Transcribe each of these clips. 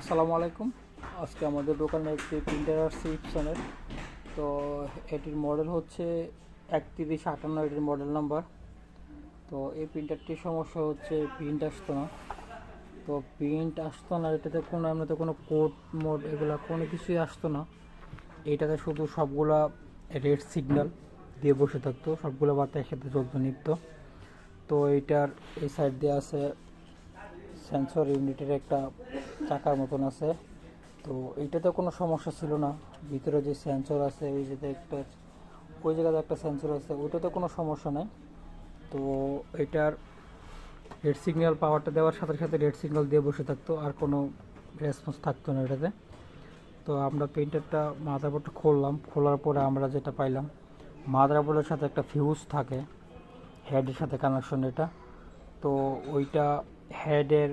আসসালামু আলাইকুম। আজকে আমাদের দোকানে একটি প্রিন্টার আসছে ইপসনের। তো এটির মডেল হচ্ছে 3158, এটির মডেল নাম্বার। তো এই প্রিন্টারটির সমস্যা হচ্ছে প্রিন্ট আসতো না। এটাতে কোনো এমনিতে কোনো কোড মোড এগুলো কোনো কিছুই আসতো না। এটাতে শুধু সবগুলা রেড সিগন্যাল দিয়ে বসে থাকতো, সবগুলো বার্তা একসাথে চলতো নিত্য। তো এইটার এই সাইড দিয়ে আছে সেন্সর ইউনিটের একটা চাকার মতন আছে। তো এইটাতে কোনো সমস্যা ছিল না। ভিতরে যে সেন্সর আছে ওই জায়গাতে একটা সেন্সর আছে, ওইটাতে কোনো সমস্যা নেই। তো এটার রেড সিগন্যাল পাওয়ারটা দেওয়ার সাথে সাথে রেড সিগন্যাল দিয়ে বসে থাকতো, আর কোনো রেসপন্স থাকতো না এটাতে। তো আমরা প্রিন্টারটা মাদারবোর্ডটা খোলার পরে আমরা যেটা পাইলাম, মাদারবোর্ডের সাথে একটা ফিউজ থাকে, হেডের সাথে কানেকশন এটা। তো ওইটা হেডের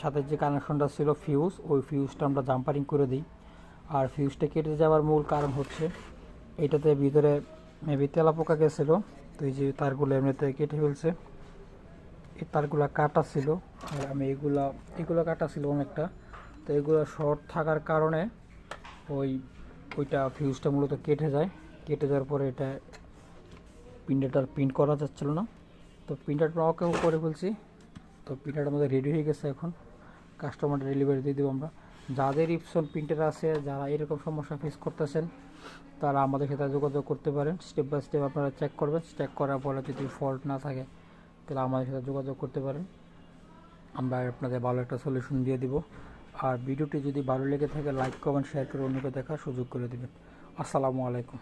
সাথে যে কানেকশনটা ছিল ফিউজ, ওই ফিউজটা আমরা জাম্পারিং করে দিই। আর ফিউজটা কেটে যাওয়ার মূল কারণ হচ্ছে এটাতে ভিতরে মেবি তেলাপোকা গেছিলো। তো এই যে তারগুলো এমনিতে কেটে ফেলছে, এই তারগুলো কাটা ছিল। আর আমি এগুলো কাটা ছিল অনেকটা। তো এগুলো শর্ট থাকার কারণে ওইটা ফিউজটা মূলত কেটে যাওয়ার পরে এটা প্রিন্টারটার প্রিন্ট করা যাচ্ছিল না। তো প্রিন্টারটা ওকেও করে ফেলছি। তো প্রিন্টারটা আমাদের রেডি হয়ে গেছে, এখন কাস্টমার ডেলিভারি দিয়ে দেবো আমরা। যাদের ইপসন প্রিন্টার আছে, যারা এরকম সমস্যা ফেস করতেছেন, তারা আমাদের সাথে যোগাযোগ করতে পারেন। স্টেপ বাই স্টেপ আপনারা চেক করবেন, চেক করার পরে যদি ফল্ট না থাকে তাহলে আমাদের সাথে যোগাযোগ করতে পারেন। আমরা আপনাদের ভালো একটা সলিউশন দিয়ে দিব। আর ভিডিওটি যদি ভালো লেগে থাকে লাইক কমেন্ট শেয়ার করে অন্যকে দেখার সুযোগ করে দেবেন। আসসালামু আলাইকুম।